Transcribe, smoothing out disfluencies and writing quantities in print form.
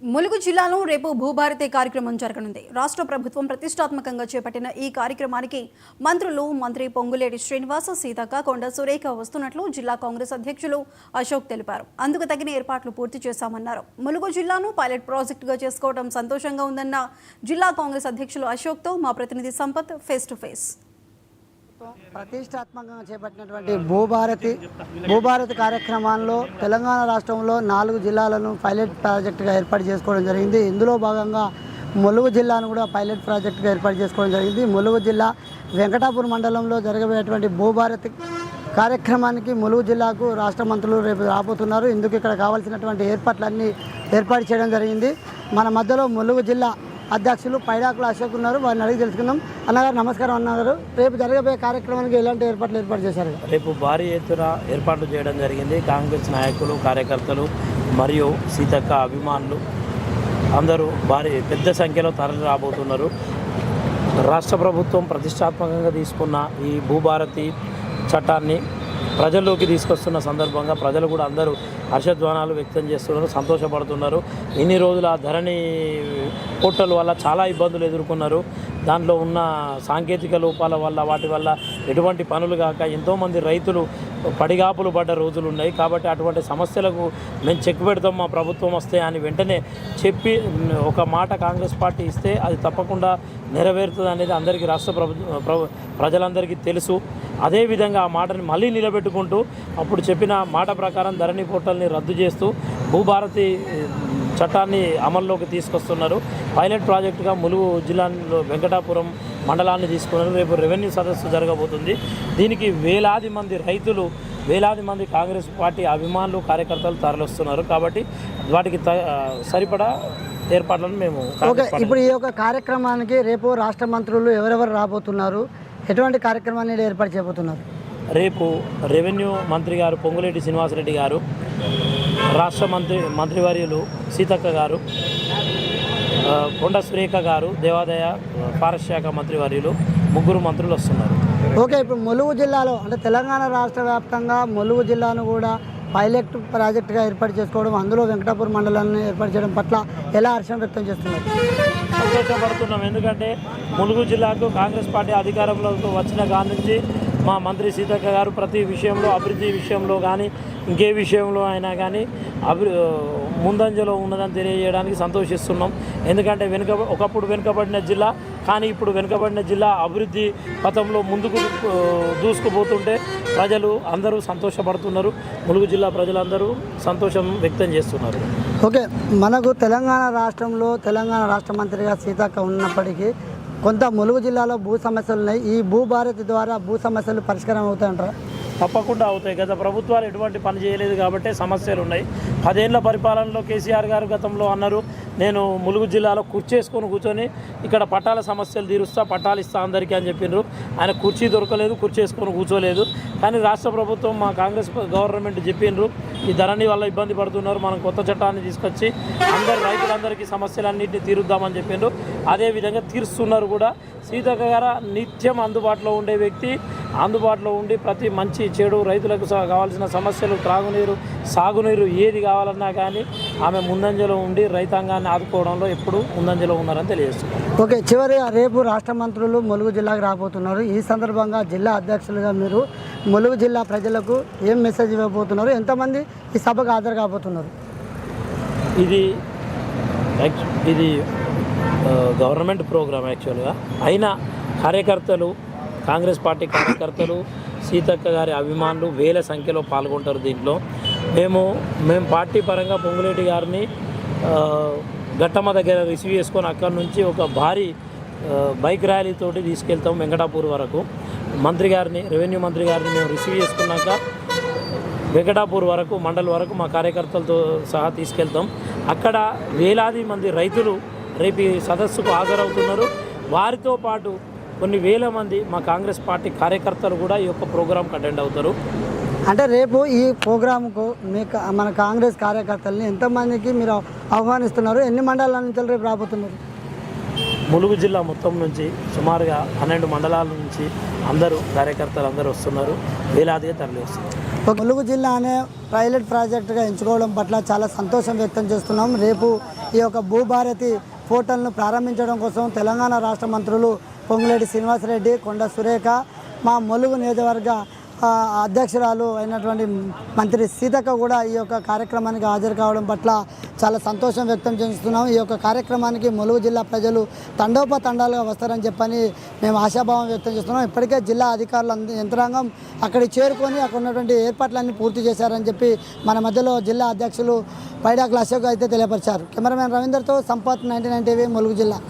ములుగు జిల్లాలో రేపు భూభారతి కార్యక్రమం జరగనుంది. రాష్ట్ర ప్రభుత్వం ప్రతిష్టాత్మకంగా చేపట్టిన ఈ కార్యక్రమానికి మంత్రి పొంగులేటి శ్రీనివాస్, సీతక్క, కొండ సురేఖ వస్తున్నట్లు జిల్లా కాంగ్రెస్ అధ్యక్షులు అశోక్ తెలిపారు. అందుకు తగిన ఏర్పాట్లు పూర్తి చేశామన్నారు. ములుగు జిల్లాను పైలట్ ప్రాజెక్టుగా చేసుకోవడం సంతోషంగా ఉందన్న జిల్లా కాంగ్రెస్ అధ్యక్షులు అశోక్తో మా ప్రతినిధి సంపత్ ఫేస్ టు ఫేస్. ప్రతిష్టాత్మకంగా చేపట్టినటువంటి భూభారతి కార్యక్రమాల్లో తెలంగాణ రాష్ట్రంలో 4 జిల్లాలను పైలట్ ప్రాజెక్టుగా ఏర్పాటు చేసుకోవడం జరిగింది. ఇందులో భాగంగా ములుగు జిల్లాను కూడా పైలట్ ప్రాజెక్టుగా ఏర్పాటు చేసుకోవడం జరిగింది. ములుగు జిల్లా వెంకటాపూర్ మండలంలో జరగబోయేటువంటి భూభారతి కార్యక్రమానికి ములుగు జిల్లాకు రాష్ట్ర మంత్రులు రేపు రాబోతున్నారు. ఇందుకు ఇక్కడ కావాల్సినటువంటి ఏర్పాట్లన్నీ ఏర్పాటు చేయడం జరిగింది. మన మధ్యలో ములుగు జిల్లా అధ్యక్షులు పైడాకుల అశోక్ ఉన్నారు. వారిని అడిగి తెలుసుకుందాం. అన్నగారు నమస్కారం. అన్నగారు, రేపు జరగబోయే కార్యక్రమానికి ఎలాంటి ఏర్పాటు చేశారు? రేపు భారీ ఎత్తున ఏర్పాట్లు చేయడం జరిగింది. కాంగ్రెస్ నాయకులు, కార్యకర్తలు మరియు సీతక్క అభిమానులు అందరూ పెద్ద సంఖ్యలో తరలి రాబోతున్నారు. రాష్ట్ర ప్రభుత్వం ప్రతిష్టాత్మకంగా తీసుకున్న ఈ భూభారతి చట్టాన్ని ప్రజల్లోకి తీసుకొస్తున్న సందర్భంగా ప్రజలు కూడా అందరూ హర్షధ్వానాలు వ్యక్తం చేస్తున్నారు, సంతోషపడుతున్నారు. ఇన్ని రోజుల ధరణి పోర్టల్ వల్ల చాలా ఇబ్బందులు ఎదుర్కొన్నారు. దాంట్లో ఉన్న సాంకేతిక లోపాల వల్ల వాటి వల్ల ఎటువంటి పనులు కాక ఎంతోమంది రైతులు పడిగాపులు పడ్డ రోజులు ఉన్నాయి. కాబట్టి అటువంటి సమస్యలకు మేము చెక్ పెడతాం మా ప్రభుత్వం వస్తే అని వెంటనే చెప్పి ఒక మాట కాంగ్రెస్ పార్టీ ఇస్తే అది తప్పకుండా నెరవేరుతుంది అనేది అందరికీ రాష్ట్ర ప్రజలందరికీ తెలుసు. అదేవిధంగా ఆ మాటని మళ్ళీ నిలబెట్టుకుంటూ అప్పుడు చెప్పిన మాట ప్రకారం ధరణి పోర్టల్ని రద్దు చేస్తూ భూభారతి చట్టాన్ని అమల్లోకి తీసుకొస్తున్నారు. పైలట్ ప్రాజెక్టుగా ములుగు జిల్లాలో వెంకటాపురం మండలాన్ని తీసుకున్నారు. రేపు రెవెన్యూ సదస్సు జరగబోతుంది. దీనికి వేలాది మంది రైతులు, వేలాది మంది కాంగ్రెస్ పార్టీ అభిమానులు, కార్యకర్తలు తరలిస్తున్నారు. కాబట్టి వాటికి సరిపడా ఏర్పాట్లను మేము ఇప్పుడు ఈ యొక్క కార్యక్రమానికి రేపు రాష్ట్ర మంత్రులు ఎవరెవరు రాబోతున్నారు, ఎటువంటి కార్యక్రమాన్ని ఏర్పాటు చేయబోతున్నారు? రేపు రెవెన్యూ మంత్రి గారు పొంగులేటి శ్రీనివాసరెడ్డి గారు, రాష్ట్ర మంత్రివర్యులు సీతక్క గారు, కొండ సురేఖ గారు, దేవాదాయ ఫారెస్ట్ శాఖ మంత్రివర్యులు, 3 మంత్రులు వస్తున్నారు. ఓకే, ఇప్పుడు ములుగు జిల్లాలో అంటే తెలంగాణ రాష్ట్ర వ్యాప్తంగా ములుగు జిల్లాను కూడా పైలట్ ప్రాజెక్టుగా ఏర్పాటు చేసుకోవడం, అందులో వెంకటాపూర్ మండలాన్ని ఏర్పాటు చేయడం పట్ల ఎలా హర్షం వ్యక్తం చేస్తున్నారు? సంతోషపడుతున్నాం. ఎందుకంటే ములుగు జిల్లాకు కాంగ్రెస్ పార్టీ అధికారంలోకి వచ్చిన కాడి నుంచి మా మంత్రి సీతక్క గారు ప్రతి విషయంలో, అభివృద్ధి విషయంలో కానీ ఇంకే విషయంలో అయినా కానీ ముందంజలో ఉన్నదని తెలియజేయడానికి సంతోషిస్తున్నాం. ఎందుకంటే ఒకప్పుడు వెనుకబడిన జిల్లా, కానీ ఇప్పుడు వెనుకబడిన జిల్లా అభివృద్ధి పథంలో ముందుకు దూసుకుపోతుంటే ప్రజలు అందరూ సంతోషపడుతున్నారు. ములుగు జిల్లా ప్రజలందరూ సంతోషం వ్యక్తం చేస్తున్నారు. ఓకే, మనకు తెలంగాణ రాష్ట్రంలో తెలంగాణ రాష్ట్ర మంత్రిగా సీతక్క ఉన్నప్పటికీ కొంత ములుగు జిల్లాలో భూ సమస్యలు ఉన్నాయి. ఈ భూభారతి ద్వారా భూ సమస్యలు పరిష్కారం అవుతాయంటారా? తప్పకుండా అవుతాయి. గత ప్రభుత్వాలు ఎటువంటి పని చేయలేదు కాబట్టి సమస్యలు ఉన్నాయి. 10 ఏళ్ల పరిపాలనలో కేసీఆర్ గారు గతంలో అన్నారు, నేను ములుగు జిల్లాలో కుర్చేసుకొని కూర్చొని ఇక్కడ పట్టాల సమస్యలు తీరుస్తా, పట్టాలు ఇస్తా అందరికీ అని చెప్పినారు. ఆయన కుర్చీ దొరకలేదు, కుర్చేసుకొని కూర్చోలేదు. కానీ రాష్ట్ర ప్రభుత్వం, మా కాంగ్రెస్ గవర్నమెంట్ చెప్పినారు, ఈ ధరణి వల్ల ఇబ్బంది పడుతున్నారు, మనం కొత్త చట్టాన్ని తీసుకొచ్చి రైతులందరికీ సమస్యలన్నింటినీ తీరుద్దామని చెప్పినారు. అదేవిధంగా తీరుస్తున్నారు కూడా. సీతక్క గారు నిత్యం అందుబాటులో ఉండే వ్యక్తి, అందుబాటులో ఉండి ప్రతి మంచి చెడు రైతులకు కావాల్సిన సమస్యలు, త్రాగునీరు, సాగునీరు ఏది కావాలన్నా కానీ ఆమె ముందంజలో ఉండి రైతాంగాన్ని ఆదుకోవడంలో ఎప్పుడు ముందంజలో ఉన్నారని తెలియజేస్తున్నారు. ఓకే, చివరిగా రేపు రాష్ట్ర మంత్రులు ములుగు జిల్లాకు రాబోతున్నారు. ఈ సందర్భంగా జిల్లా అధ్యక్షులుగా మీరు ములుగు జిల్లా ప్రజలకు ఏం మెసేజ్ ఇవ్వబోతున్నారు? ఎంతమంది ఈ సభకు హాజరు కాబోతున్నారు? ఇది గవర్నమెంట్ ప్రోగ్రామ్ యాక్చువల్గా. అయినా కార్యకర్తలు, కాంగ్రెస్ పార్టీ కార్యకర్తలు, సీతక్క గారి అభిమానులు వేల సంఖ్యలో పాల్గొంటారు దీంట్లో. మేము పార్టీ పరంగా పొంగులేటి గారిని గట్టమ్మ దగ్గర రిసీవ్ చేసుకొని అక్కడి నుంచి ఒక భారీ బైక్ ర్యాలీతోటి తీసుకెళ్తాం వెంకటాపూర్ వరకు. రెవెన్యూ మంత్రి గారిని మేము రిసీవ్ చేసుకున్నాక వెంకటాపూర్ వరకు, మండల్ వరకు మా కార్యకర్తలతో సహా తీసుకెళ్తాం. అక్కడ వేలాది మంది రైతులు రేపు ఈ సదస్సుకు హాజరవుతున్నారు. వారితో పాటు కొన్ని వేల మంది మా కాంగ్రెస్ పార్టీ కార్యకర్తలు కూడా ఈ యొక్క ప్రోగ్రాంకి అటెండ్ అవుతారు. అంటే రేపు ఈ ప్రోగ్రాంకు మన కాంగ్రెస్ కార్యకర్తల్ని ఎంతమందికి మీరు ఆహ్వానిస్తున్నారు? ఎన్ని మండలాల నుంచి రేపు రాబోతున్నారు? ములుగు జిల్లా మొత్తం నుంచి సుమారుగా 12 మండలాల నుంచి అందరూ కార్యకర్తలు అందరూ వస్తున్నారు. వేలాదిగా తరలి వస్తున్నారు. ములుగు జిల్లా అనే పైలట్ ప్రాజెక్టుగా ఎంచుకోవడం పట్ల చాలా సంతోషం వ్యక్తం చేస్తున్నాం. రేపు ఈ యొక్క భూభారతి పోర్టల్ను ప్రారంభించడం కోసం తెలంగాణ రాష్ట్ర మంత్రులు పొంగులేటి శ్రీనివాసరెడ్డి, కొండ సురేఖ, మా ములుగు నియోజకవర్గ అధ్యక్షురాలు అయినటువంటి మంత్రి సీతక్క కూడా ఈ యొక్క కార్యక్రమానికి హాజరు కావడం పట్ల చాలా సంతోషం వ్యక్తం చేస్తున్నాం. ఈ యొక్క కార్యక్రమానికి ములుగు జిల్లా ప్రజలు తండోపతండాలుగా వస్తారని చెప్పని మేము ఆశాభావం వ్యక్తం చేస్తున్నాం. ఇప్పటికే జిల్లా అధికారులు యంత్రాంగం అక్కడికి చేరుకొని అక్కడ ఉన్నటువంటి ఏర్పాట్లన్నీ పూర్తి చేశారని చెప్పి మన మధ్యలో జిల్లా అధ్యక్షులు పైడాకుల అశోక్ అయితే తెలియపరిచారు. కెమెరామెన్ రవీందర్తో సంపత్, 99 టీవీ, ములుగు జిల్లా.